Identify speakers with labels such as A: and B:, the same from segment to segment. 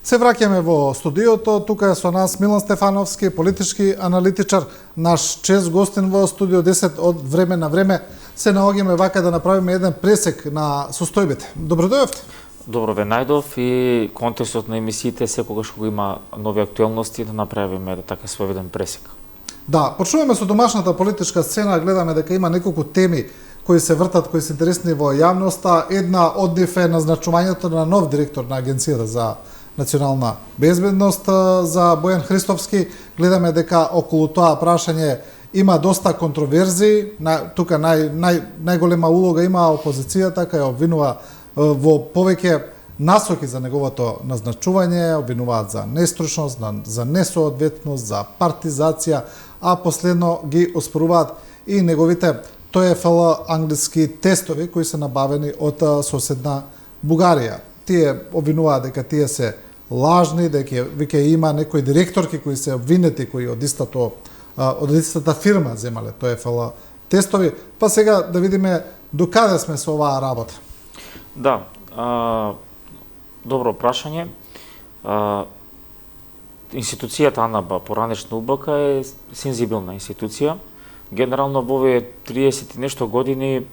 A: Се враќаме во студиото, тука е со нас Милан Стефановски, политички аналитичар, наш чест гостин во студио 10. Од време на време се наоѓаме вака да направиме еден пресек на состојбите. Добро дојдовте.
B: Добро ве најдов и контекстот на емисиите секогаш кога има нови актуелности да направиме така своевиден пресек.
A: Да, почнуваме со домашната политичка сцена, гледаме дека има неколку теми кои се вртат, кои се интересни во јавноста. Една од нив е назначувањето на нов директор на Агенцијата за национална безбедност за Бојан Христовски. Гледаме дека околу тоа прашање има доста контроверзии. Тука најголема улога има опозицијата, кај обвинува во повеќе насоки за неговото назначување, обвинуваат за нестручност, за несоодветност, за партизација, а последно ги оспоруваат и неговите TOEFL англиски тестови кои се набавени од соседна Бугарија. Тие обвинуваат дека тие се лажни, дека веќе има некои директорки кои се обвинети, кои од истата фирма земале TOEFL тестови. Па сега да видиме до каде сме со оваа работа.
B: Да, добро прашање. Институцијата АНАБА, поранешна УБК, е сензибилна институција. Генерално во овие 30 и нешто години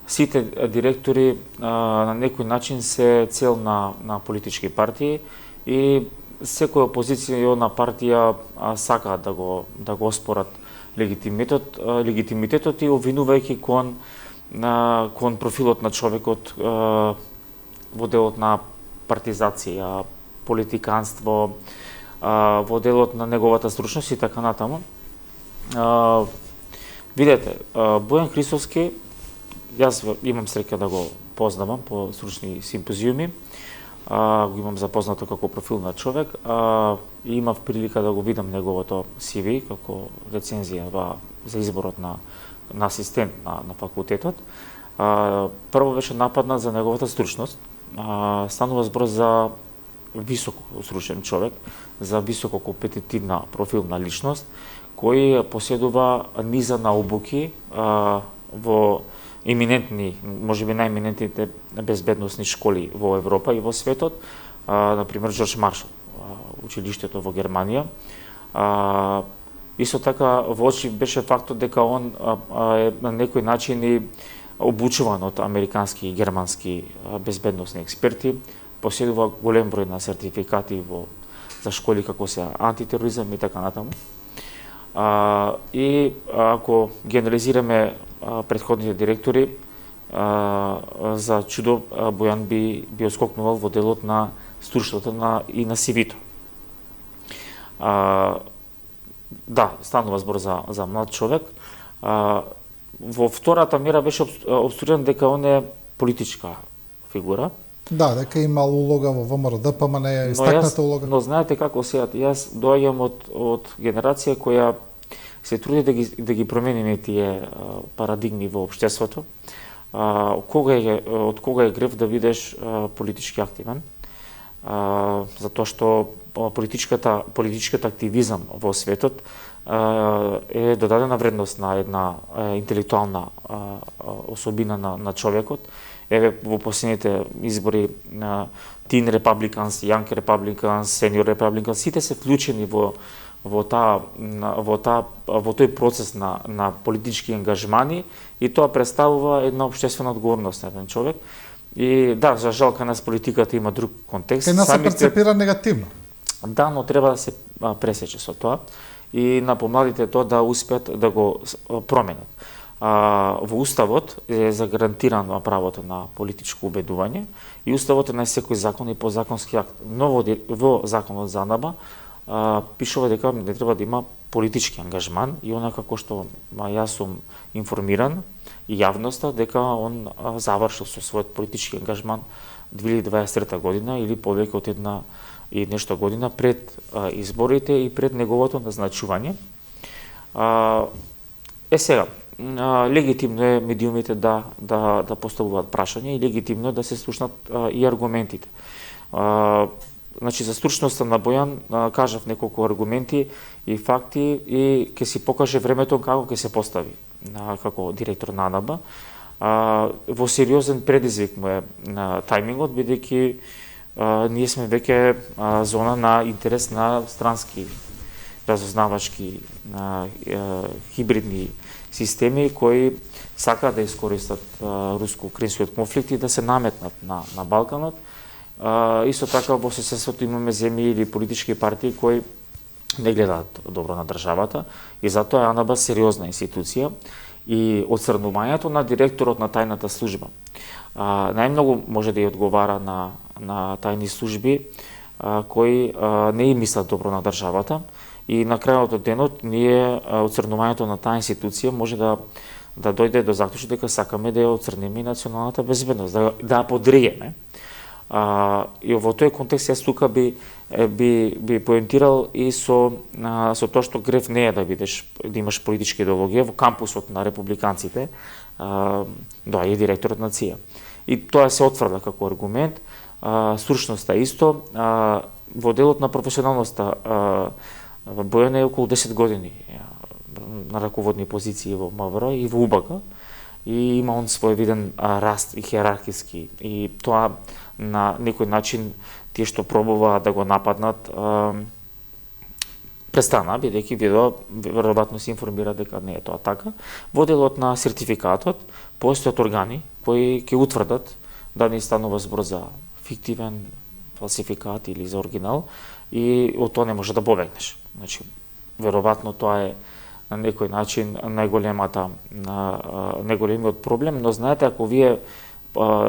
B: сите директори на некој начин се цел на политички партии и секоја опозицијна партија сака да го оспорат легитимитетот и обвинувајќи кон профилот на човекот во делот на партизација, политиканство, во делот на неговата стручност и така натаму. Видете, Бојан Христовски, јас имам среќа да го познавам по стручни симпозиуми, го имам запознато како профил на човек, и имав прилика да го видам неговото CV како рецензија за изборот на асистент на факултетот. Прво беше нападнат за неговата стручност. Станува збор за високо стручен човек, за високо компетитивна профилна личност, кој поседува низа на обуки во еминентни, можеби најеминентните безбедносни школи во Европа и во светот, например Джордж Маршал, училиштето во Германија. Исто така воочив беше фактот дека он е на некој начин и обучуван од американски и германски безбедносни експерти, поседува голем број на сертификати за школи како се антитероризам и така натаму. И ако генерализираме претходните директори, за чудо Бојан би оскокнувал во делот на стручноста и на CV-то. Да, станува збор за млад човек. Во втората мера беше обструиран дека он е политичка фигура.
A: Да, дека имал улога во ВМРО, па не е истакната улога.
B: Но знаете како сега, јас доаѓам од генерација која се труди да ги промениме тие парадигми во општеството. Од кога е грев да бидеш политички активен? Затоа што политичката активизам во светот е додадена вредност на една интелектуална особина на човекот. Еве во последните избори Teen Republicans, Young Republicans, Senior Republicans, сите се вклучени во тој процес на политички ангажмани и тоа представува една општествена одговорност на еден човек. И да, за жал кај нас политиката има друг контекст.
A: Кај нас се перцепира негативно.
B: Да, но треба да се пресече со тоа и на помладите тоа да успеат да го променат. Во Уставот е загарантирано правото на политичко убедување и Уставот е на секој закон и подзаконски акт. Но во Законот за АНАБА пишува дека не треба да има политички ангажман и онака како што јас сум информиран и јавноста дека он завршил со својот политички ангажман 2023 година или повеќе од една и нешто година пред изборите и пред неговото назначување. Сега, легитимно е медиумите да поставуваат прашања и легитимно е да се слушнат и аргументите. Значи, за стручноста на Бојан кажав неколку аргументи и факти и ќе си покаже времето како ќе се постави како директор на АНАБА. Во сериозен предизвик му е тајмингот, бидејќи ние сме веќе зона на интерес на странски разузнавачки хибридни системи кои сакаат да искористат руско-украинскиот конфликт и да се наметнат на Балканот. Исто така во соседството имаме земји или политички партии кои не гледаат добро на државата и затоа е АНБ сериозна институција и отсрнувањето на директорот на тајната служба најмногу може да ја одговара на тајни служби кои не им мислат добро на државата и на крајот од денот ние отсрнувањето на таа институција може да дојде до заклучок дека сакаме да ја отцрниме националната безбедност, да ја подриеме. И во тој контекст јас тука би поентирал и со тоа што грев не е да имаш политичка идеологија во кампусот на републиканците, е директорот на ЦИА. И тоа се отврда како аргумент, стручноста исто, во делот на професионалноста Бојан е околу 10 години на раководни позиции во МВР и во УБК и има он свој виден раст и хиерархиски и тоа на некој начин тие што пробува да го нападнат престана, бидејќи веројатно се информира дека не е тоа така. Во делот на сертификатот постојат органи кои ќе утврдат дали станува збор за фиктивен фалсификат или за оригинал и од тоа не може да побегнеш. Значи, веројатно тоа е на некој начин најголемиот проблем, но знаете, ако вие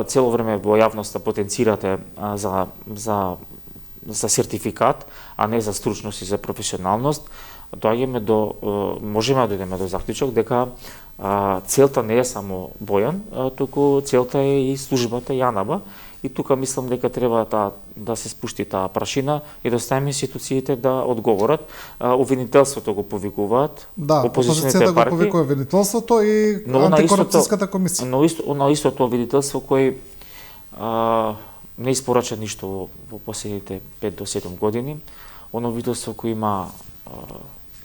B: цело време во јавноста потенцирате за сертификат, а не за стручност и за професионалност, можеме да дојдеме до заклучок дека целта не е само Бојан, туку целта е и службата и АНБ. И тука мислам дека треба да се спушти таа прашина и да оставиме институциите да одговорат. Обвинителството го повикуваат,
A: опозицијата го повикува обвинителството и антикорупцијската комисија.
B: Но истото обвинителство кој не испорача ништо во последните 5 до 7 години, оно обвинителство кој има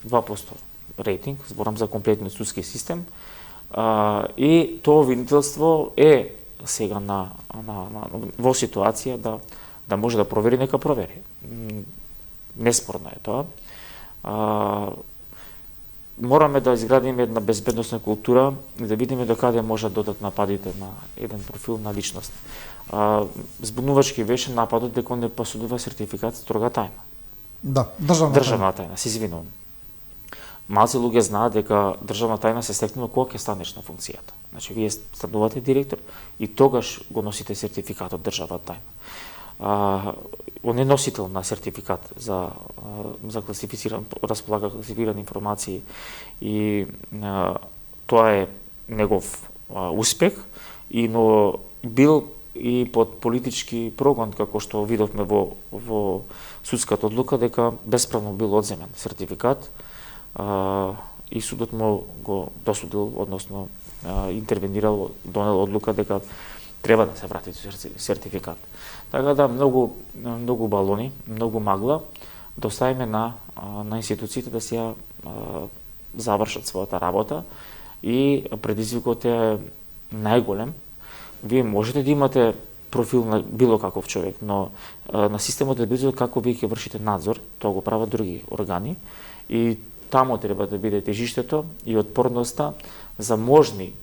B: 2% рейтинг, зборам за комплетниот судски систем, и тоа обвинителство е сега во ситуација да може да провери, нека провери. Неспорно е тоа. Мораме да изградиме една безбедносна култура и да видиме до каде можат да додат нападите на еден профил на личност. Збунувачки беше нападот дека не посудува сертификат строга тајна.
A: Да, државна
B: тајна, се извинувам. Малци луѓе знаат дека државна тајна се стекнува кога ќе станеш на функцијата. Значи, вие станувате директор и тогаш го носите сертификатот државна тајна. Он е носител на сертификат за располага класифирани информации и тоа е негов успех, но бил и под политички прогон, како што видовме во судската одлука, дека бесправно бил одземен сертификат, и судот му го досудил, односно интервенирал, донел одлука дека треба да се врати сертификат. Така да многу балони, многу магла, да оставиме на институциите да си ја завршат својата работа и предизвикот е најголем. Вие можете да имате профил на било каков човек, но на системот е предизвик како вие ќе вршите надзор, тоа го прават други органи и таму треба да биде тежиштето и отпорноста за можни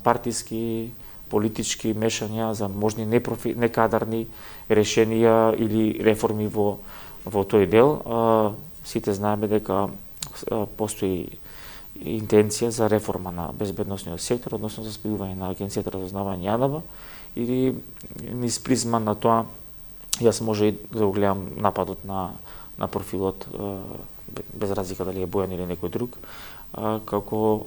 B: партиски, политички мешања, за можни некадарни решенија или реформи во тој дел. Сите знаеме дека постои интенција за реформа на безбедносниот сектор, односно за спојување на Агенцијата за разузнавање АНБ, или низ призма на тоа јас може и да го гледам нападот на профилот, без разлика дали е Бојан или некој друг, како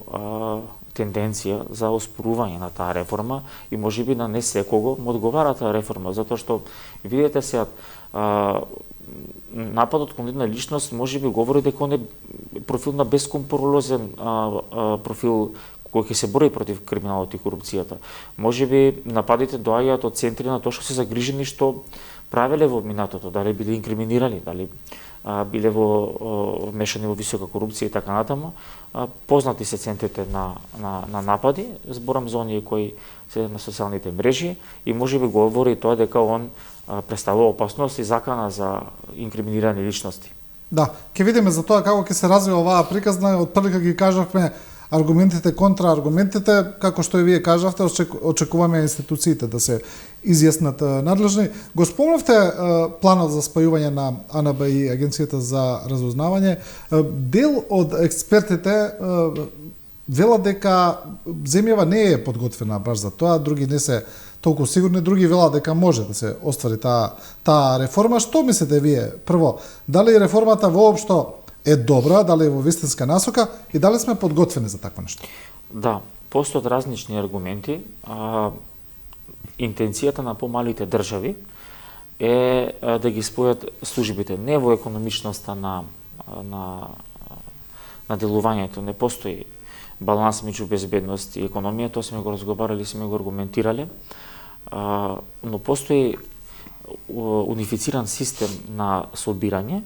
B: тенденција за оспорување на таа реформа и можеби на не секого му одговара таа реформа, затоа што видите сега нападот кон една личност можеби говори дека он е профил на бескомпромизен профил кој ќе се бори против криминалот и корупцијата. Можеби нападите доаѓаат од центри на тоа што се загрижени што правеле во минатото, дали биле инкриминирани, дали биле вмешани во висока корупција и така натаму. Познати се центрите на напади, зборам за оние кои се на социјалните мрежи и можеби говори тоа дека он представува опасност и закана за инкриминирани личности.
A: Да, ќе видиме за тоа како ќе се развива оваа приказна, од прилика ги кажавме аргументите, контрааргументите, како што и вие кажавте, очекуваме институциите да се изјаснат надлежни. Го спомнавте планот за спајување на АНБ и Агенцијата за разузнавање. Дел од експертите велат дека земјава не е подготвена баш за тоа, други не се толку сигурни, други велат дека може да се оствари таа реформа. Што мислите вие? Прво, дали реформата воопшто е добра, дали е во вистинска насока и дали сме подготвени за такво нешто?
B: Да, постојат различни аргументи. Интенцијата на помалите држави е да ги спојат службите не во економичноста на делувањето. Не постои баланс меѓу безбедност и економија, тоа сме го разговарали, сме го аргументирале, но постои унифициран систем на собирање,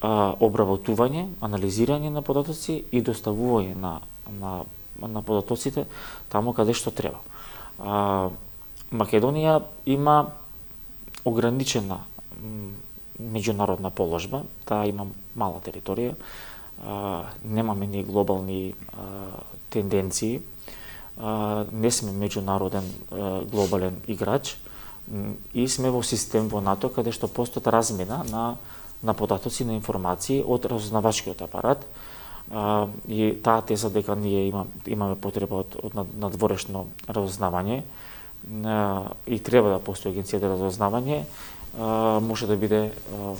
B: обработување, анализирање на податоци и доставување на податоците таму каде што треба. Македонија има ограничена меѓународна положба, таа има мала територија, немаме ни глобални тенденции, не сме меѓународен глобален играч и сме во систем во НАТО каде што постојат размена на податоци, на информации од разузнавачкиот апарат и таа теза дека ние имаме потреба од надворешно разузнавање и треба да постои Агенција за разузнавање, може да биде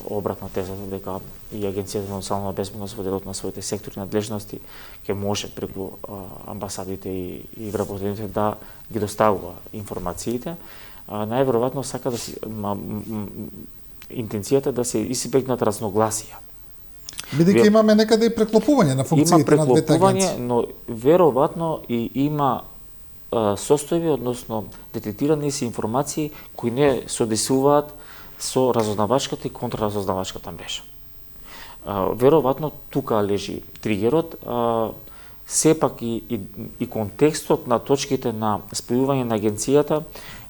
B: обратна теза дека и Агенцијата за национална безбедност во делот на своите сектори надлежности ќе може преку амбасадите и вработените да ги доставува информациите. Најверојатно сака да се интенцијата да се избегнат разногласија.
A: Бидејќи имаме некаде и преклопување на функциите на двете агенции.
B: Но веројатно и има состојби, односно детектирани се информации кои не содействуваат со разузнавачката и контраразузнавачката мрежа. Веројатно тука лежи тригерот, сепак и контекстот на точките на спојување на агенцијата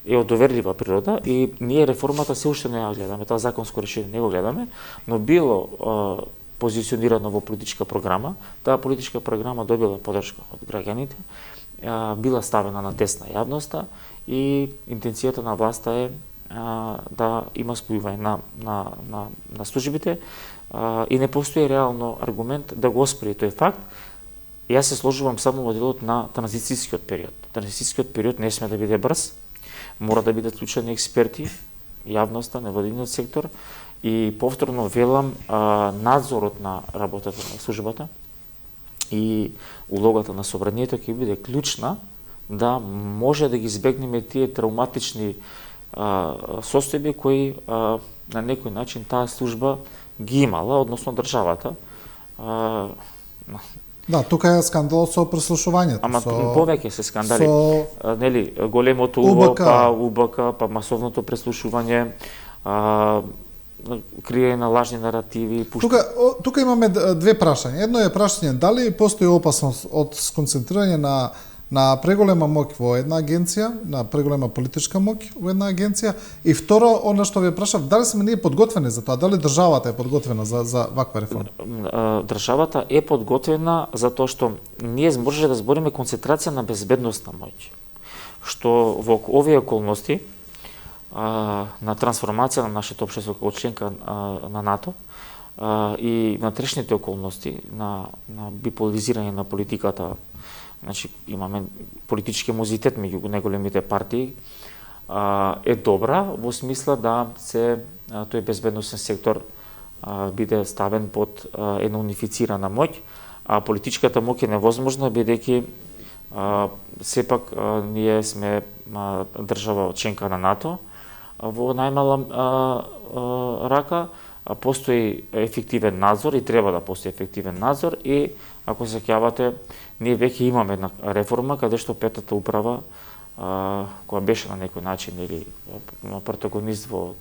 B: е од доверлива природа и ние реформата се уште не ја гледаме, таа законско решение не го гледаме, но било позиционирано во политичка програма, таа политичка програма добила поддршка од граѓаните, била ставена на тест на јавноста и интенцијата на власта е да има спојување на службите и не постои реално аргумент да го оспори тој факт. Јас се сложувам само во делот на транзицијскиот период. Транзицијскиот период не сме да биде брз, мора да бидат вклучени експерти, јавноста, невладиниот сектор и повторно велам надзорот на работата на службата и улогата на собранието ќе биде клучна да може да ги избегнеме тие травматични состојби кои на некој начин таа служба ги имала, односно државата.
A: Да, тука е скандал со преслушувањето.
B: Ама повеќе се скандали. Нели, големото УБК, па масовното преслушување, криење на лажни наративи.
A: Тука имаме две прашања. Едно е прашање дали постои опасност од сконцентрирање на преголема моќ во една агенција, на преголема политичка моќ во една агенција, и второ, она што ве прашав, дали сме ние подготвени за тоа, дали државата е подготвена за ваква реформа?
B: Државата е подготвена затоа што ние може да збориме концентрација на безбедносна моќ, што во овие околности на трансформација на нашето општество како членка на НАТО и на трешните околности на биполаризирање на политиката. Значи, имаме политички мозитет меѓу најголемите партии, е добра во смисла да тој безбедносен сектор биде ставен под една унифицирана моќ, а политичката моќ е невозможна бидејќи сепак ние сме држава членка на НАТО во најмала рака, постои ефективен надзор и треба да постои ефективен надзор и ако се сеќавате, ние веќе имаме една реформа каде што петата управа која беше на некој начин или протагонист во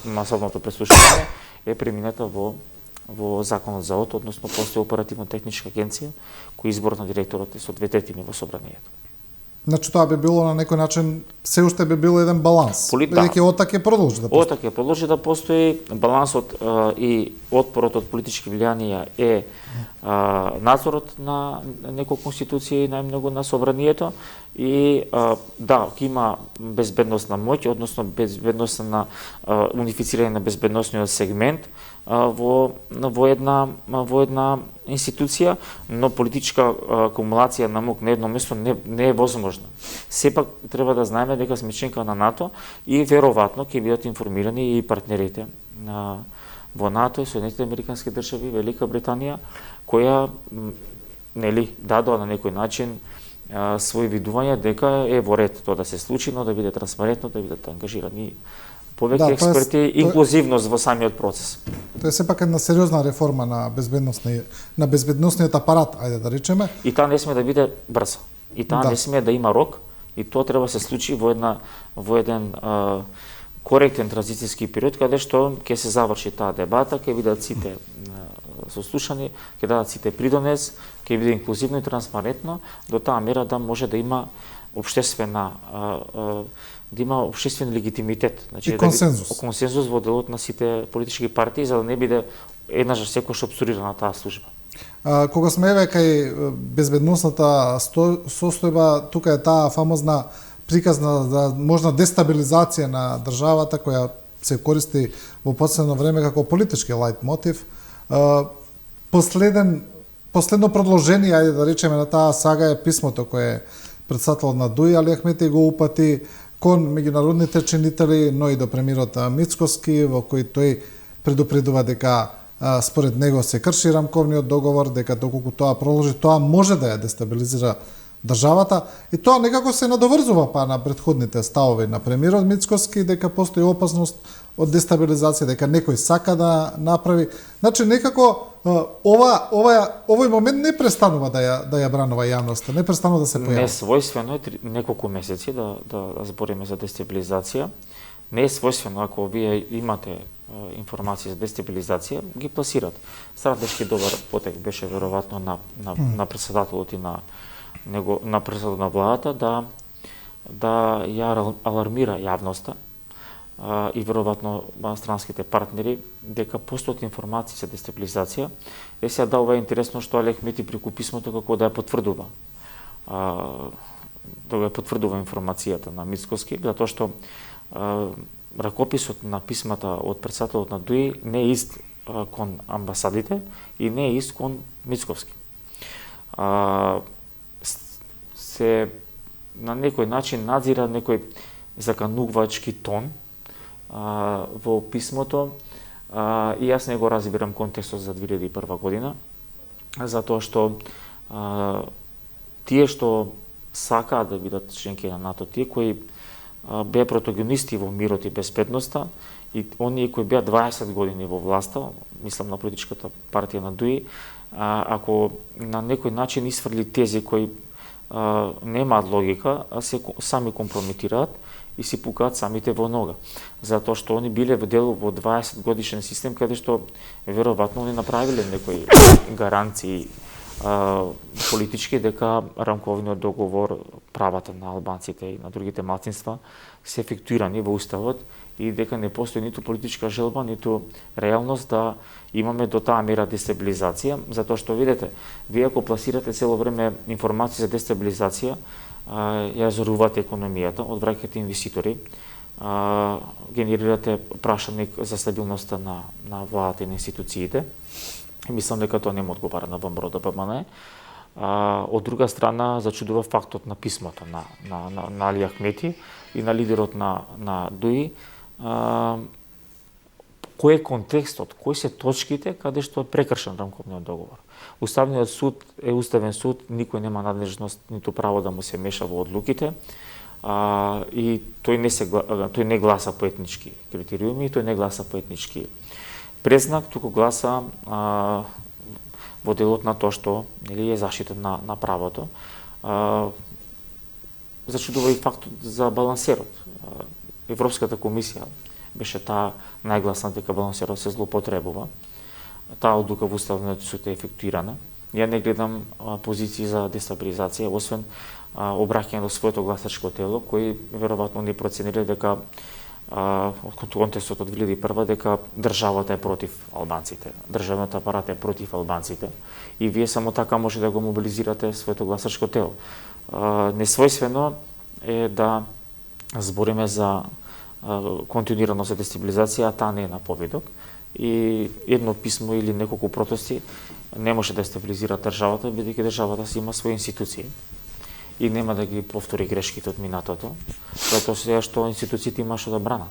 B: масовното преслушување, е премината во Законот за ОТ, односно постои оперативно-техничка агенција, кој изборот на директорот е со 2/3 во собранието.
A: Значи тоа би било на некој начин, се уште би бил еден баланс.
B: Да.
A: Бидејќи ОТАК ќе продолжи да постои.
B: ОТАК ќе продолжи да постои, балансот и отпорот од политички влијанија е надзорот на некој конституција и најмногу на собранието и да, ќе има безбедност на моќ, односно безбедност на унифицирање на безбедносниот сегмент во една институција, но политичка акумулација на МОК на едно место не е возможна. Сепак треба да знаеме дека сме членка на НАТО и веројатно ќе бидат информирани и партнерите во НАТО и Соединетите американски држави, Велика Британија, која дадоа на некој начин своји видувања дека е во ред тоа да се случи, но да биде транспарентно, да бидат ангажирани повеќе експерти и инклузивност во самиот процес.
A: Тоа е сепак една сериозна реформа на безбедносниот апарат, ајде да речеме.
B: И таа не сме да биде брза. И таа не сме да има рок, и тоа треба да се случи во еден коректен транзицијски период, каде што ќе се заврши таа дебата, ќе бидат сите сослушани, ќе дадат сите придонес, ќе биде инклузивно и транспарентно, до таа мера да може да има обществен легитимитет, значи
A: и консензус.
B: Консензус во делот на сите политички партии, за да не биде еднаш секојаш обструирана таа служба.
A: Кога сме еве кај безбедносната состојба, тука е таа фамозна приказна за можна дестабилизација на државата која се користи во последно време како политички лајт мотив. Последно продолжение, ајде да речеме, на таа сага е писмото кое председател на ДУИ Али Ахмети го упати кон меѓународните чинители, но и до премиерот Мицкоски, во кој тој предупредува дека според него се крши рамковниот договор, дека доколку тоа продолжи, тоа може да ја дестабилизира државата, и тоа некако се надоврзува на претходните ставови на премиерот Мицкоски, дека постои опасност од дестабилизација, дека некој сака да направи. Значи некако овој момент не престанува да ја бранува јавноста, не престанува да се појавува.
B: Не својствено е неколку месеци да збориме за дестабилизација. Не е својствено ако вие имате информации за дестабилизација, ги пласират. Стратешки добар потек беше веројатно на председателот и на председателот на владата да ја алармира јавноста и веројатно странските партнери дека постојат информации за дестабилизација. Сега да, ова е интересно што Али Ахмети преку писмото како да ја потврдува. Да ја потврдува информацијата на Мицкоски, затоа што ракописот на писмата од председателот на ДУИ не е ист кон амбасадите и не е ист кон Мицковски. Се на некој начин надзира некој заканувачки тон во писмото и јас не го разбирам контекстот за 2001 година, затоа што тие што сакаат да бидат членки на НАТО, тие кои беа протагонисти во мирот и безбедноста, и оние кои беа 20 години во власта, мислам на политичката партија на ДУИ, ако на некој начин исфрли тези кои немаат логика, а се сами компрометираат и си пукаат самите во нога. Затоа што они биле дел во 20 годишен систем каде што веројатно они направиле некои гаранции политички дека рамковниот договор, правата на албанците и на другите малцинства се ефектуирани во уставот и дека не постои ниту политичка желба, ниту реалност да имаме до таа мера дестабилизација, затоа што видите, вие ако пласирате цело време информации за дестабилизација, ја разорувате економијата, одвраќате инвеститори, генерирате прашаник за стабилноста на владата и на институциите. Мислам дека тоа нема одговара на ВМРО ДПМН. Од друга страна, зачудува фактот на писмото на Али Ахмети и на лидерот на ДУИ. Кој е контекстот, кои се точките каде што е прекршен рамковниот договор? Уставниот суд е уставен суд, никој нема надлежност ниту право да му се меша во одлуките. И тој не гласа по етнички критериуми, тој не гласа по етнички презнак, туку гласа во делот на тоа што е заштита на правото. зачудува и фактот за балансерот. Европската комисија беше таа најгласна дека балансерот се злоупотребува. Таа одлука во Уставниот суд е ефектуирана. Ја не гледам позиции за дестабилизација, освен обраќање до своето гласачко тело, кои веројатно не проценирале дека од контекстот од 2001 дека државата е против албанците, државниот апарат е против албанците и вие само така може да го мобилизирате своето гласачко тело. Несвојствено е да збориме за континуирано за дестабилизација, а таа не е на поведок и едно писмо или неколку протести не може да стабилизира државата, бидејќи државата си има своји институции и нема да ги повтори грешките од минатото, затоа сега што институциите има што да бранат.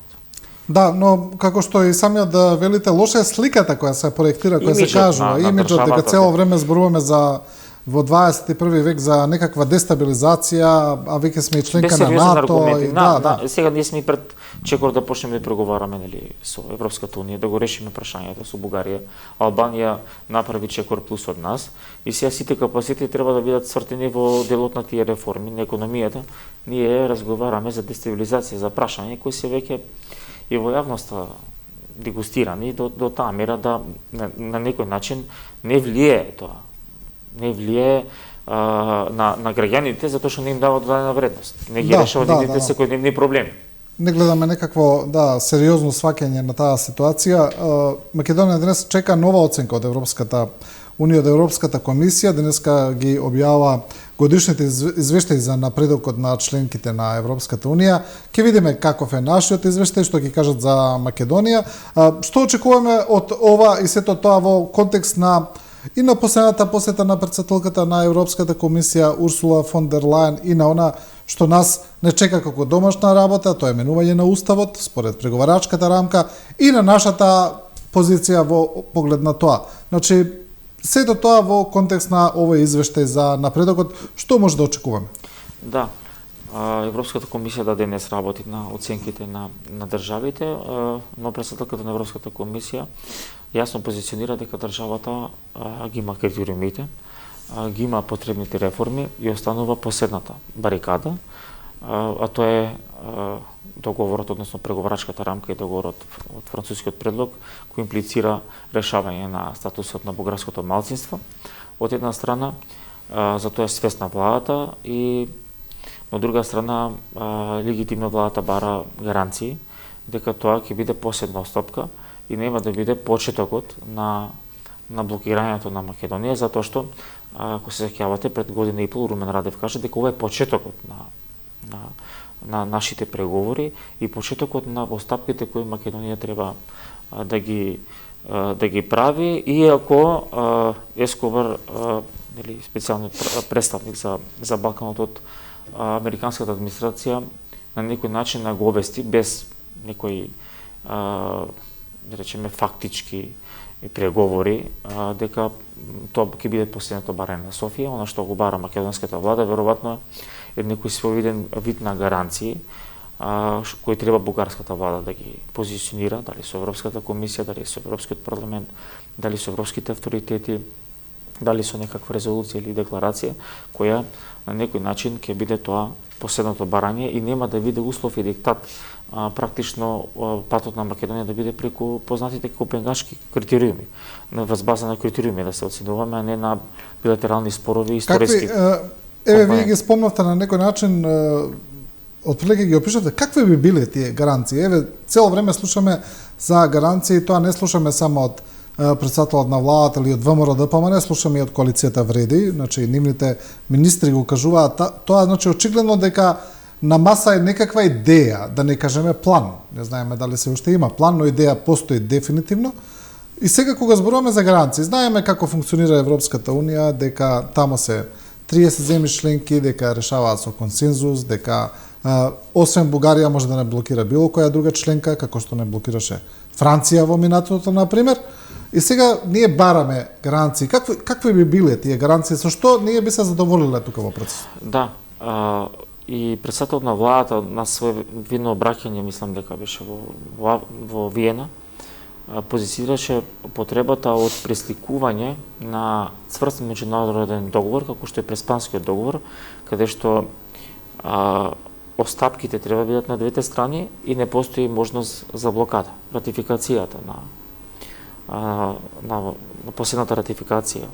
A: Да, но како што и самиот да велите, лоша е сликата која се проектира, која се кажува, имиджот дека цело време зборуваме за во 21 век за некаква дестабилизација, а веќе сме и членка на НАТО и
B: сега ние сме пред чекор да почнеме да преговараме нели со Европската унија, да го решиме прашањето со Бугарија. Албанија направи чекор плюс од нас и сега сите капацитети треба да бидат свртени во делот на тие реформи на економијата. Ние разговараме за дестабилизација, за прашања кои се веќе и во јавноста дегустирани до таа мера да на некој начин не влие тоа. Не влие на граѓаните затоа што не им дава додадена вредност. Не ги решава нивните секојдневни проблеми.
A: Не гледаме некакво сериозно сваќање на таа ситуација. Македонија денес чека нова оценка од Европската унија, од Европската комисија. Денеска ги објавува годишните извештаи за напредокот на членките на Европската унија. Ќе видиме каков е нашиот извештај, што ќе кажат за Македонија. Што очекуваме од ова и сето тоа во контекст на и на последната посета на претседателката на Европската комисија Урсула фон дер Лајен и на она што нас не чека како домашна работа, тоа е менување на уставот според преговарачката рамка и на нашата позиција во поглед на тоа. Значи, сето тоа во контекст на овој извештај за напредокот, што може да очекуваме?
B: Да, Европската комисија денес работи на оценките на државите, но претседателката на Европската комисија јасно позиционира дека државата ги има критериумите, ги има потребните реформи и останува последната барикада, а тоа е договорот, односно преговарачката рамка и договорот од францускиот предлог, кој имплицира решавање на статусот на бугарското малцинство. Од една страна, за тоа е свесна владата и од друга страна, легитимно владата бара гаранции дека тоа ќе биде последна отстапка и нема да биде почетокот на блокирањето на Македонија, затоа што, ако се сеќавате, пред година и пол Румен Радев каже дека ова е почетокот на нашите преговори и почетокот на постапките кои Македонија треба да ги прави, иако Ескобар, специјалниот представник за Балканот од американската администрација на некој начин го обвести без некои да речеме фактички преговори дека тоа ќе биде последното барање на Софија. Она што го бара македонската влада веројатно е некој своевиден вид на гаранции кои треба бугарската влада да ги позиционира, дали со Европската комисија, дали со Европскиот парламент, дали со европските авторитети, дали со некаква резолуција или декларација која на некој начин ќе биде тоа последното барање и нема да биде услов и диктат практично патот на Македонија да биде преку познатите копенгашки критериуми, врз база на критериуми да се оценуваме, а не на билатерални спорови и историски.
A: Вие ги спомнавте на некој начин, отприлike ги опишате, какви би биле тие гаранции? Цело време слушаме за гаранции, тоа не слушаме само од претседателот на владата или од ВМРО ДПМН, слушаме и од коалицијата Вреди, значи нивните министри го кажуваат тоа, значи очигледно дека на маса е некаква идеја, да не кажеме план. Не знаеме дали се уште има план, но идеја постои дефинитивно. И сега кога зборуваме за гаранции, знаеме како функционира Европската унија, дека тамо се 30 земји членки, дека решаваат со консензус, дека освен Бугарија може да не блокира било која друга членка, како што не блокираше Франција во минатото, например. И сега ние бараме гаранции. Какви би биле тие гаранции? Со што ние би се задоволиле тука во процес?
B: Да, и претседателот на владата на свое видно обраќање, мислам дека беше во Виена, позицираше потребата од пресликување на цврст меѓународен договор, како што е Преспанскиот договор, каде што Остапките треба да бидат на двете страни и не постои можност за блокада. Ратификацијата на последната ратификација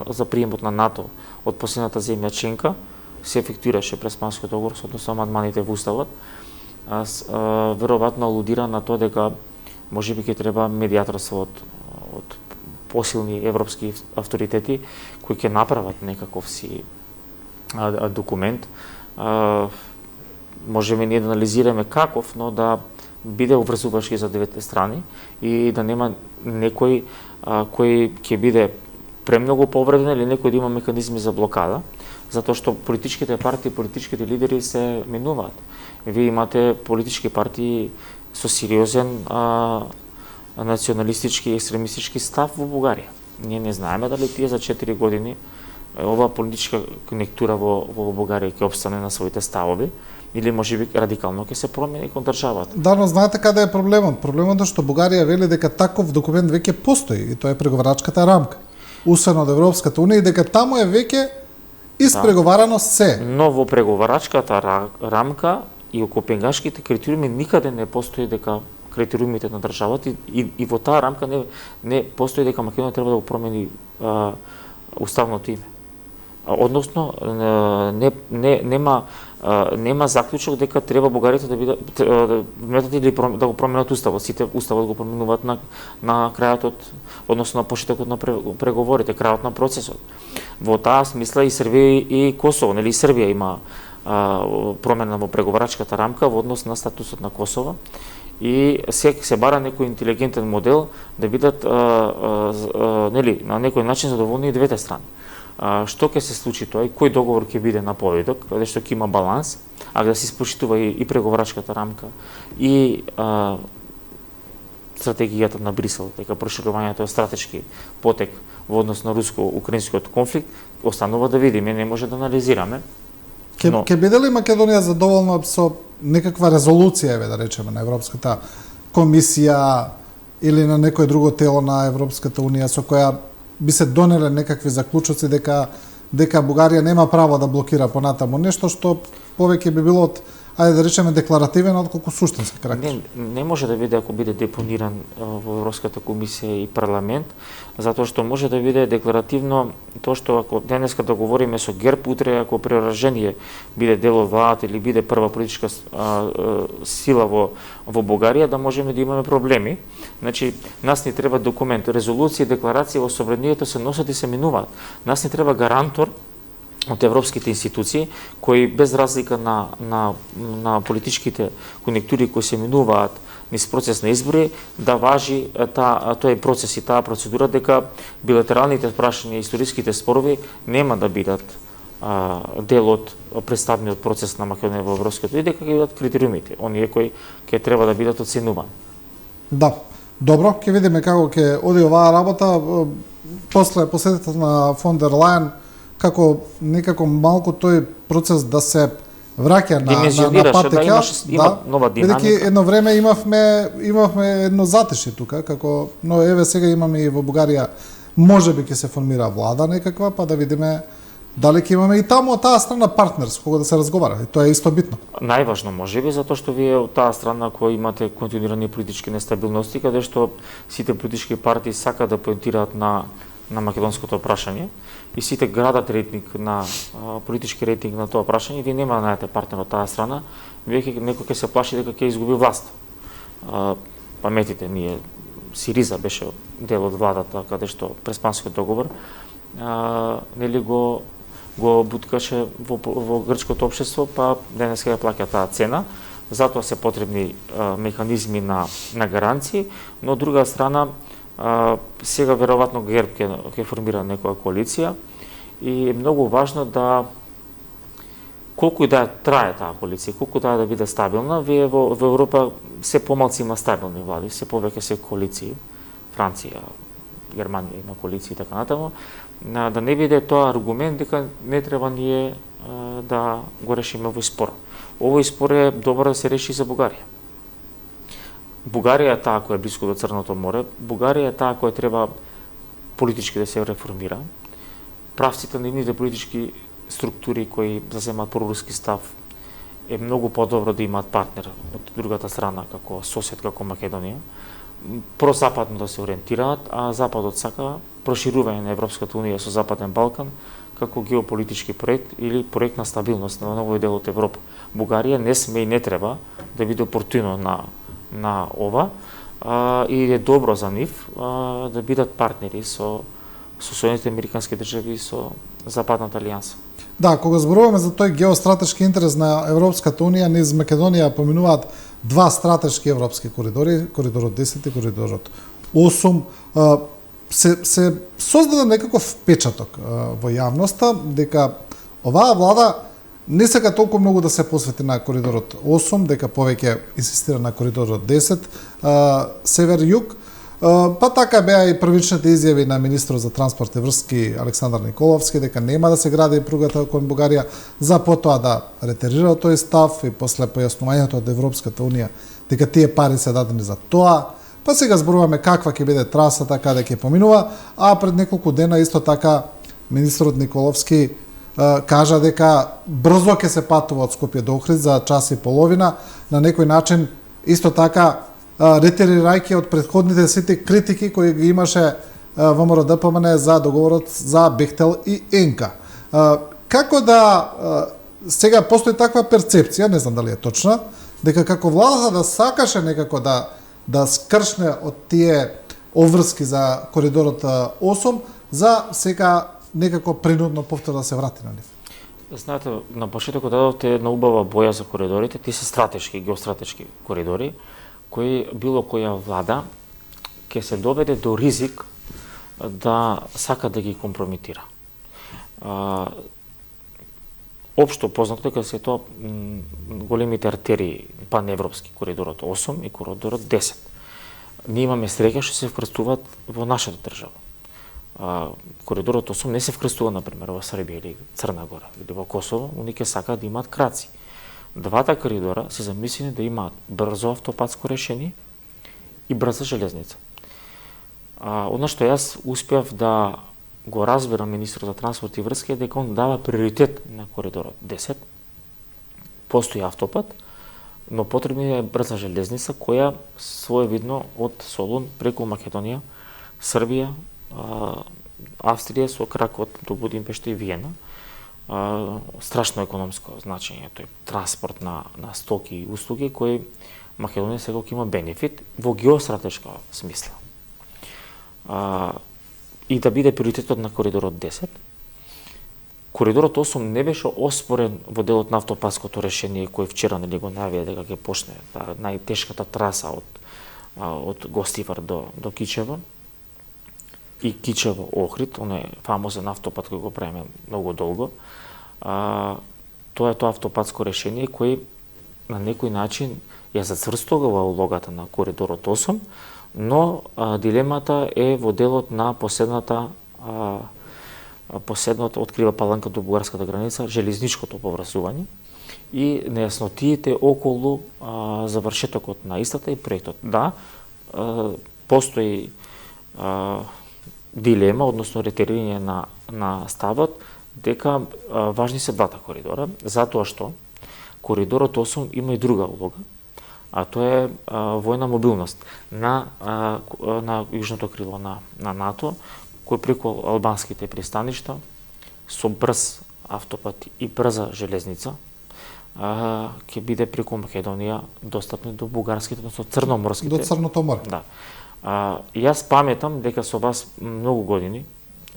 B: за приемот на НАТО од последната земја членка се ефектуираше през Панскиот договор, односно амандманите во Уставот. Веројатно алудира на тоа дека можеби ќе треба медијаторство од посилни европски авторитети кои ќе направат некаков си документ. Можеме ние да анализираме каков, но да биде обврзувачки за двете страни и да нема некој кој ќе биде премногу повреден или некој да има механизми за блокада, затоа што политичките партии, политичките лидери се менуваат. Вие имате политички партии со сериозен националистички и екстремистички став во Бугарија. Ние не знаеме дали тие за 4 години оваа политичка конјунктура во Бугарија ќе опстане на своите ставови или можеби радикално ќе се промени кон државата.
A: Да, но знаете каде е проблемот? Проблемот е што Бугарија вели дека таков документ веќе постои и тоа е преговарачката рамка, усвоена од Европската унија, и дека таму е веќе испреговарано се.
B: Но во преговарачката рамка и во копенгашките критериуми никаде не постои дека критериумите на државата и во таа рамка не постои дека Македонија треба да го промени уставното име. Односно нема заклучок дека треба бугарите да бидат или да го променат уставот. Сите уставот го променуваат на крајот односно на почетокот на преговорите, крајот на процесот. Во таа смисла и Србија и Косово, нели Србија има промена во преговарачката рамка во однос на статусот на Косово и се бара некој интелигентен модел да бидат нели на некој начин задоволни и двете страни. Што ќе се случи тоа и кој договор ќе биде на поведок, каде што ќе има баланс, а да се испочитува и преговарачката рамка и стратегијата на Брисел, дека проширувањето е стратешки потек во однос на руско-украинскиот конфликт, останува да видиме, не може да анализираме.
A: Ќе биде ли Македонија задоволна со некаква резолуција, да речеме, на Европската комисија или на некој друго тело на Европската унија со која би се донеле некакви заклучоци дека Бугарија нема право да блокира понатаму нешто што повеќе би било од, ајде да речеме, декларативен отколку суштински карактер?
B: Не може да биде ако биде депониран во Европската комисија и парламент, затоа што може да биде декларативно тоа што ако денеска да говориме со ГЕРБ, утре ако преоружение биде дел од владата или биде прва политичка сила во Бугарија, да можеме да имаме проблеми. Значи, нас ни треба документ, резолуција, декларација во собранието се носат и се минуваат. Нас ни треба гарантор од европските институции, кои без разлика на политичките конјунктури кои се минуваат низ процес на избори, да важи тој процес и таа процедура дека билатералните прашања и историските спорови нема да бидат дел од представниот процес на Македонија во Европското и дека ќе бидат критериумите, оние кои ќе треба да бидат оценувани.
A: Да, добро, ќе видиме како ќе оди оваа работа. После посетата на фон дер Лајен, како некако малку тој процес да се враќа на патека,
B: има нова динамика.
A: Бидејќи едно време имавме едно затишје тука, како, но еве сега имаме и во Бугарија, можеби ќе се формира влада некаква, па да видиме дали ќе имаме и таму од таа страна партнер со кого да се разговара. И тоа е исто битно.
B: Најважно можеби затоа што вие од таа страна која имате континуирани политички нестабилности, каде што сите политички партии сакаат да поентираат на македонското прашање и сите градат рейтинг на политички рейтинг на тоа прашање, вие нема да најдете партнер од таа страна, некој ќе се плаши дека ќе изгуби власт. Паметите ние, Сириза беше дел од владата каде што през Панскиот договор нели го буткаше во грчкото општество, па денеска ја плаќа таа цена. Затоа се потребни механизми на гаранции, но од друга страна сега веројатно ГЕРБ ќе формира некоја коалиција и е многу важно да колку и да трае таа коалиција, колку да биде стабилна, вие во Европа се помалку има стабилни влади, се повеќе се коалиции, Франција, Германија има коалиции и така натаму, да не биде тоа аргумент дека не треба ние да го решиме овој спор. Овој спор е добро да се реши за Бугарија. Бугарија е таа која е близко до Црното море, Бугарија е таа која треба политички да се реформира. Правците на нивните политички структури кои заземаат проруски став, е многу подобро да имаат партнер од другата страна, како сосед, како Македонија, прозападно да се ориентираат, а Западот сака проширување на Европската унија со Западен Балкан како геополитички проект или проект на стабилност на овој дел од Европа. Бугарија не сме и не треба да биде опортуно на ова, и е добро за нив да бидат партнери со Соединетите Американски држави и со Западната алијанса.
A: Да, кога зборуваме за тој геостратешки интерес на Европската унија, низ Македонија поминуваат два стратешки европски коридори, коридорот 10 и коридорот 8. Се создаде некаков впечаток во јавноста дека оваа влада не сака толку многу да се посвети на коридорот 8, дека повеќе инсистира на коридорот 10, север-југ. Па така беа и првичните изјави на министрот за транспорт и врски Александар Николовски дека нема да се гради пругата кон Бугарија, за потоа да ретерира тој став и после појаснувањето од Европската унија дека тие пари се дадени за тоа. Па сега зборуваме каква ќе биде трасата, каде ќе поминува, а пред неколку дена исто така министрот Николовски кажа дека брзо ќе се патува од Скопје до Охрид за час и половина, на некој начин исто така ретерирајќи од претходните сите критики кои ги имаше ВМРО ДПМН за договорот за Бехтел и Енка. Како да сега постои таква перцепција, не знам дали е точна, дека како владата да сакаше некако да скршне од тие обврски за коридорот 8, за сега некако принудно повторно да се врати на нив.
B: Знаете, на почетокот дадовте една убава боја за коридорите, тие се стратешки, геостратешки коридори, кои било која влада ќе се доведе до ризик да сака да ги компрометира. Општо познато дека се тоа големите артерии паневропски, коридорот 8 и коридорот 10. Ние имаме среќа што се вкрстуваат во нашата држава. Коридорот 8 не се вкрстува, например, во Србија или Црна Гора или во Косово, они ќе сакаат да имаат краци. Двата коридора се замислени да имаат брзо автопатско решение и брза железница. Оно што јас успеав да го разберам министрот за транспорт и врски е дека он дава приоритет на коридорот 10. Постои автопат, но потребна е брза железница која своевидно од Солун преку Македонија, Србија, Австрија со крак до Будимпешта и Виена. Страшно економско значење тој транспорт на стоки и услуги кои Македонија секој има бенефит во геостратешка смисла. И да биде приоритетот на коридорот 10. Коридорот 8 не беше оспорен во делот на автопатското решение кој вчера нели го најавија дека ќе почне најтешката траса од Гостивар до Кичево и Кичево Охрид, он е фамозен автопат кој го правиме многу долго. Тоа е тоа автопатско решение кој на некој начин ја зацврстува улогата на коридорот 8, но дилемата е во делот на последното открива паланка до бугарската граница, железничкото поврзување и нејаснотиите околу завршетокот на истата и проектот. Да, постои дилема, односно ретерирање на ставот, дека важни се двата коридора, затоа што коридорот 8 има и друга улога, а тоа е војна мобилност на јужното крило на НАТО, кој преку албанските пристаништа со брз автопат и брза железница ќе биде преку Македонија достапни до бугарските, односно црноморските.
A: До Црното море.
B: Да. Јас паметам дека со вас многу години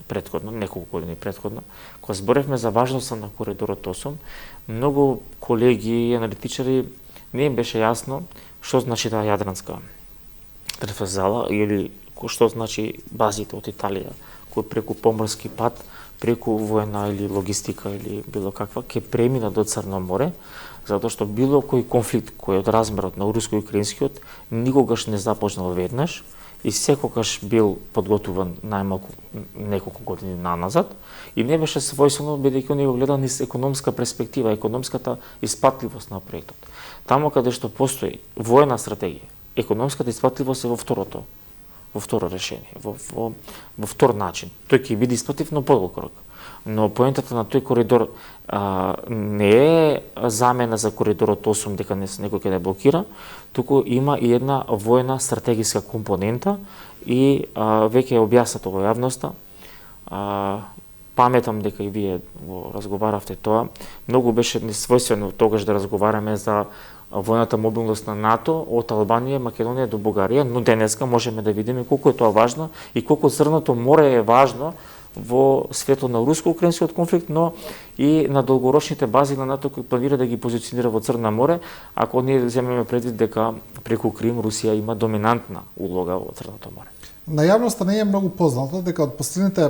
B: предходно, неколку години предходно, кога зборевме за важноста на коридорот 8, многу колеги и аналитичари не им беше јасно што значи таа јадранска трансверзала или што значи базите од Италија, кои преку поморски пат, преку воена или логистика или било каква, ќе премина до Црно море, затоа што било кој конфликт кој од размерот на руско-украинскиот никогаш не започнал веднаш и секогаш бил подготуван најмалку неколку години наназад и не беше својствено бидејќи он го гледа низ економска перспектива, економската испатливост на проектот. Таму каде што постои воена стратегија, економската испатливост е во второ решение, во втор начин. Тој ќе биде испатлив, но подолг рок. Но поентата на тој коридор не е замена за коридорот 8 дека некој ќе да блокира, туку има и една војна стратегиска компонента и веќе е објаснато во јавноста. Паметам дека и вие го разговаравте тоа. Многу беше несвојствено тогаш да разговараме за војната мобилност на НАТО од Албанија, Македонија до Бугарија, но денеска можеме да видиме колку е тоа важно и колку Црното море е важно во светот на руско-украинскиот конфликт, но и на долгорочните бази на НАТО кои планира да ги позиционира во Црна море, ако ние земеме предвид дека преку Крим Русија има доминантна улога во Црното море.
A: На јавноста не е многу познато дека од последните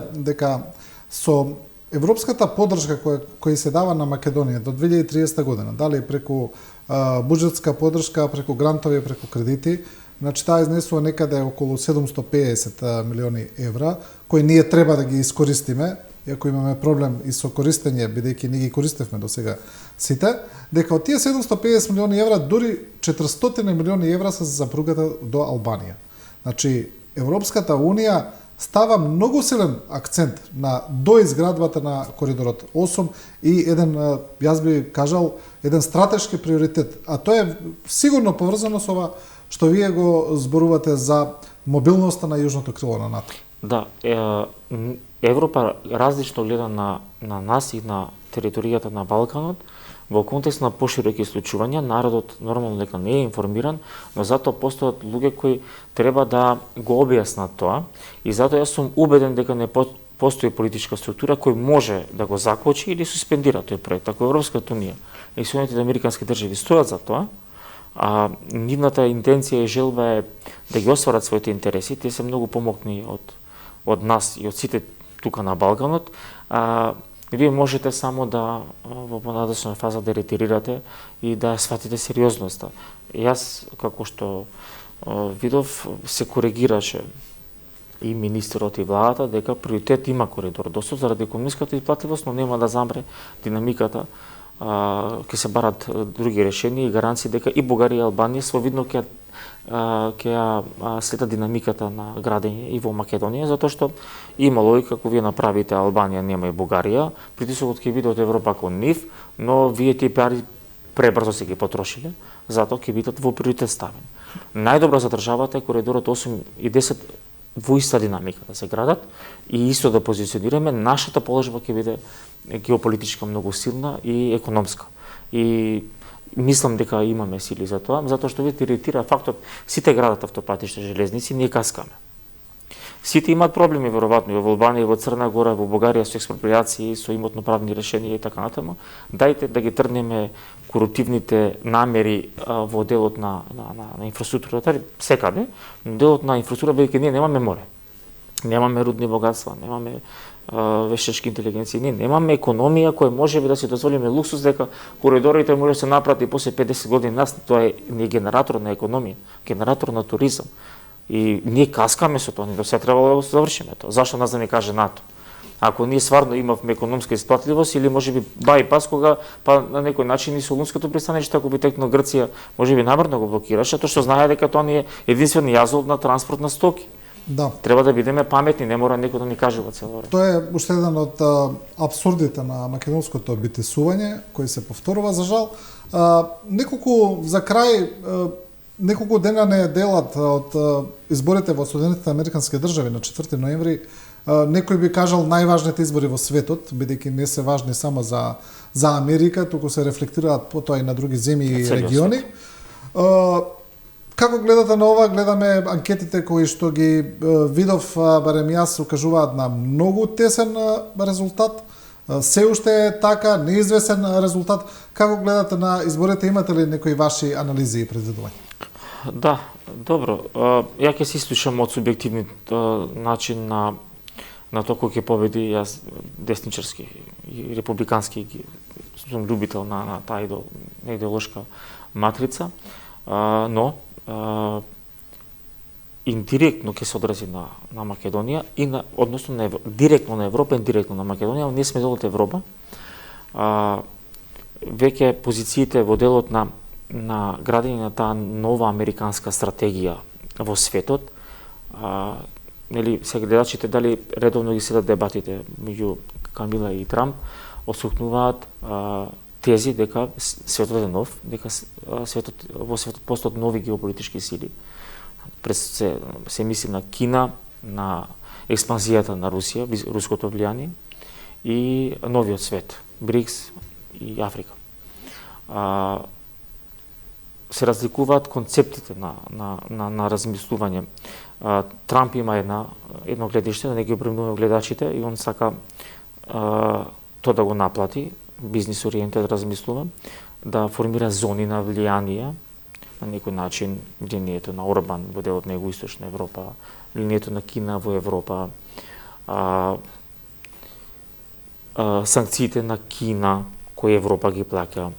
A: со европската поддршка која се дава на Македонија до 2030 година, дали преку буџетска поддршка, преку грантови, преку кредити, значи таа изнесува некаде околу 750 милиони евра, кои ние треба да ги искористиме, иако имаме проблем и со користење, бидејќи не ги користевме до сега сите, дека од тие 750 милиони евра, дури 400 милиони евра се за пругата до Албанија. Значи, Европската Унија става многу силен акцент на доизградбата на коридорот 8 и еден, јас би кажал, еден стратешки приоритет, а тоа е сигурно поврзано со ова што вие го зборувате за мобилноста на јужното крило на НАТО.
B: Да, Европа различно гледа на нас и на територијата на Балканот. Во контекст на пошироки случувања, народот нормално дека не е информиран, но затоа постојат луѓе кои треба да го објаснат тоа и затоа јас сум убеден дека не постои политичка структура кој може да го закочи или суспендира тој проект. Ако Европската Унија и Соединетите американски држави стојат за тоа, а нивната интенција и желба е да ги остварат своите интереси, тие се многу помокни од нас и од сите тука на Балканот, вие можете само да во понадежна фаза да ретирирате и да сватите сериозноста. Јас, како што видов, се коригираше и министерот и владата дека приоритет има коридор досо заради економиската исплатливост, но нема да замре динамиката. Ќе се барат други решенија и гаранции дека и Бугарија и Албанија свовидно ќе следат динамиката на градење и во Македонија, затоа што има логика ако вие направите Албанија, нема и Бугарија, притисокот ќе биде од Европа кон нив, но вие тие пари пребрзо се ги потрошиле, затоа ќе бидат во приоритет ставени. Најдобро за државата е коридорот 8 и 10 во иста динамика да се градат и исто да позиционираме, нашата положба ќе биде геополитичка многу силна и економска. И мислам дека имаме сили за тоа, затоа што вие иritira фактот сите градат автопатишта, железници, ние каскаме. Сите имаат проблеми веројатно и во Албанија, и во Црна Гора, во Бугарија со експропријации, со имотно-правни решенија и така натаму. Дајте да ги тргнеме корупtivните намери во делот на инфраструктурата секаде, но делот на инфраструктура бидејќи ние немаме море. Немаме рудни богатства, немаме вештачки интелигенција, ние немаме економија која може би да си дозволиме луксус дека коридорите може да се направат и после 50 години нас, тоа е не генератор на економија, генератор на туризам. И ние каскаме со тоа, ние до сега требало да го завршиме тоа. Зашто нас да не каже НАТО? Ако ние стварно имавме економска исплатливост или можеби бајпас кога на некој начин и Солунското пристаниште ако би текнал Грција, можеби намерно го блокираше, тоа што знае дека тоа не е единствен јазол на транспорт на стоки.
A: Да.
B: Треба да бидеме паметни, не мора некој да ни каже во цело време.
A: Тоа е уште еден од апсурдите на македонското битисување, кој се повторува за жал. Неколку за крај, неколку дена не делат од изборите во Соединетите американски држави на 4 ноември. Некој би кажал најважните избори во светот, бидејќи не се важни само за Америка, туку се рефлектираат потоа и на други земји и региони. Како гледате на ова? Гледаме анкетите кои што ги видов, барем јас, укажуваат на многу тесен резултат. Се уште е така, неизвестен резултат. Како гледате на изборите? Имате ли некои ваши анализи и предвидувања?
B: Да, добро. Ја ќе се ислушам од субјективниот начин на тоа кој ќе победи. Јас десничарски и републикански сум љубител на таа идеолошка матрица, но индиректно ќе се одрази на Македонија и односно директно на Европа, индиректно на Македонија. Ние сме дел од Европа. Веќе позициите во делот на градење на таа нова американска стратегија во светот, нели се гледачите дали редовно ги следат дебатите меѓу Камила и Трамп осукнуваат тези дека светот е нов, дека во светот постојат нови геополитички сили. Се мисли на Кина, на експанзијата на Русија, руското влијание и новиот свет, БРИКС и Африка. Се разликуваат концептите на размислување. Трамп има едно гледиште, да не ги обременува гледачите, и он сака тоа да го наплати, бизнес ориентед размислува, да формира зони на влијание, на некој начин влијанието на Орбан во дел од него Источна Европа, влијанието на Кина во Европа, санкциите на Кина кои Европа ги плаќа,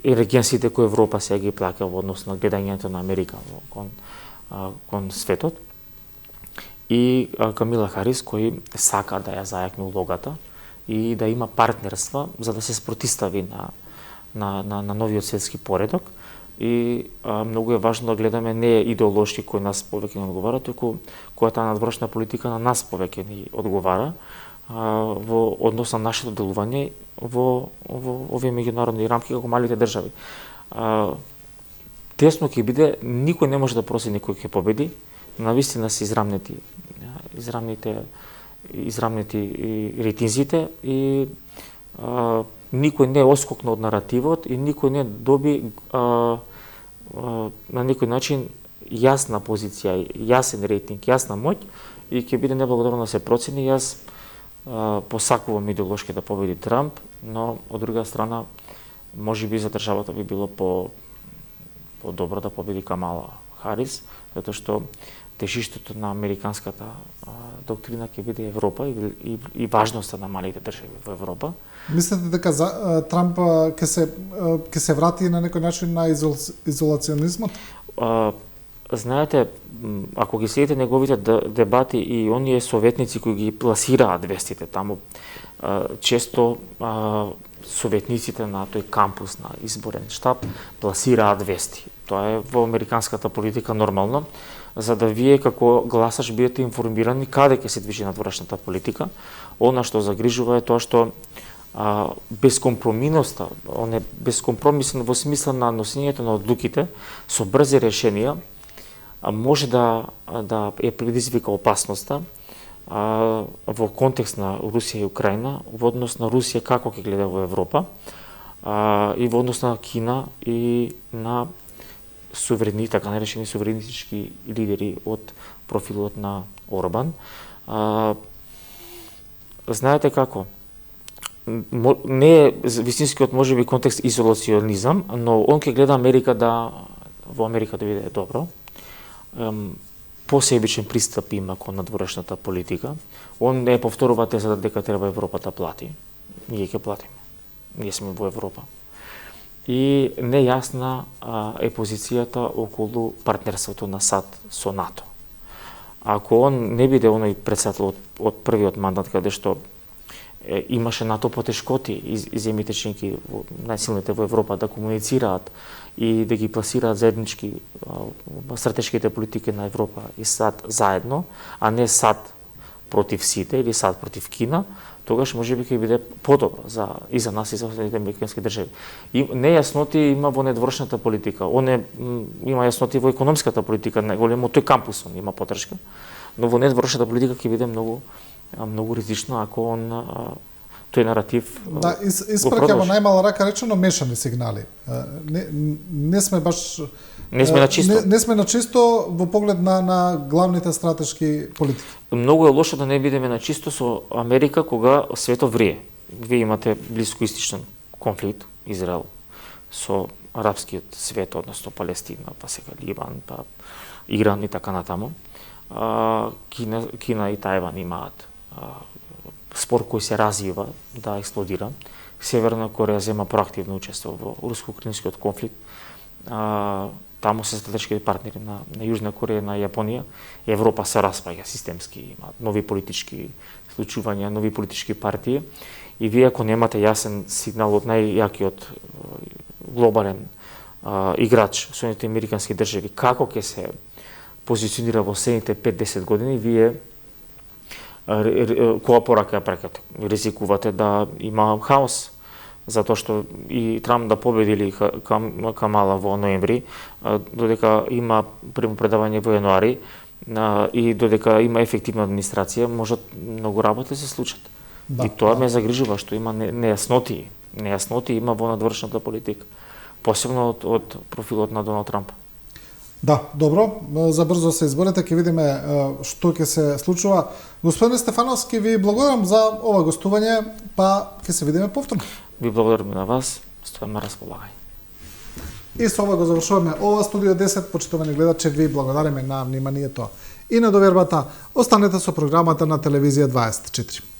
B: ерегенциите кои Европа сега ги плаќа во однос на гледањето на Америка кон светот, и Камила Харис кој сака да ја зајакне улогата и да има партнерства за да се спротистави на новиот светски поредок. И многу е важно да гледаме не идеолошки кој нас повеќе не одговара, туку која таа надворешна политика на нас повеќе ни одговара во однос на нашето делување во овие меѓународни рамки како малите држави. Тесно ќе биде, никој не може да процени кој ќе победи, навистина се израмнити рейтинзите и никој не оскокна од наративот и никој не доби на некој начин јасна позиција, јасен рейтинг, јасна моќ, и ќе биде неблагодарно да се процени. Јас посакувам идеолошки да победи Трамп, но од друга страна можеби за државата би било по-добро да победи Камала Харис, затоа што тежиштето на американската доктрина ќе биде Европа и важноста на малите држави во Европа.
A: Мислите дека Трамп ќе се врати на некој начин на изолационизмот?
B: Знаете, ако ги следите неговите дебати и оние советници кои ги пласираат вестите таму, често советниците на тој кампус на изборен штаб пласираат вести. Тоа е во американската политика нормално, за да вие како гласаш бидете информирани каде ќе се движи надворешната политика. Она што загрижува е тоа што безкомпромисноста, он е безкомпромисен во смисла на носењето на одлуките со брзи решенија, може да е предизвика опасноста во контекст на Русија и Украина, во однос на Русија како ќе гледа во Европа, и во однос на Кина и на така наречени суверенистички лидери од профилот на Орбан. Знаете како? Не е вистинскиот можеби контекст изолационизам, но он ќе гледа во Америка да биде добро. Посебичен пристап има кон надворешната политика. Он не повторува тезата дека треба Европа да плати. Ние ќе платиме. Ние сме во Европа. И нејасна е позицијата околу партнерството на САД со НАТО. Ако он не биде оној председател од првиот мандат каде што имаше НАТО потешкоти и земјите членки најсилните во Европа да комуницираат и да ги пласираат заеднички стратешките политики на Европа и САД заедно, а не САД против сите или САД против Кина, тогаш можеби ќе биде подобро и за нас и за останатите американски држави. И нејасноти има во надворешната политика. Има јасноти во економската политика, најголемо тој кампус има подршка, но во надворешната политика ќе биде многу ризично ако тој наратив
A: да, испраќа во најмала рака речено мешани сигнали. Не сме баш
B: не сме на чисто.
A: Не сме на чисто во поглед на главните стратешки политики.
B: Многу е лошо да не бидеме на чисто со Америка кога светот врие. Вие имате блискоисточен конфликт, Израел со арапскиот свет, односно Палестина, па сега Ливан, па Иран и така натаму. Кина и Тајван имаат спор кој се развива да експлодира. Северна Кореја зема проактивно учество во руско-украинскиот конфликт. Таму се стратешки партнери на Јужна Кореја, на Јапонија. Европа се распаѓа системски, има нови политички случувања, нови политички партии. И вие ако немате јасен сигнал од најјакиот глобален играч, Соединетите американски држави, како ќе се позиционира во следните 5-10 години, вие која порака ја прекате. Ризикувате да има хаос, затоа што и Трамп да победи или Камала во ноември, додека има примопредавање во јануари и додека има ефективна администрација, можат многу работи се случат.
A: Да,
B: и тоа
A: да.
B: ме загрижува, што има нејасноти. Нејасноти има во надвршната политика, посебно од профилот на Доналд Трамп.
A: Да, добро, за брзо се изборите, ќе видиме што ќе се случува. Господин Стефановски, ви благодарам за ова гостување, па ќе се видиме повторно.
B: Ви благодарам на вас, стојам на располагање.
A: И со ова го завршуваме ова Студио 10. Почитувани гледачи, ви благодариме на вниманието и на довербата. Останете со програмата на Телевизија 24.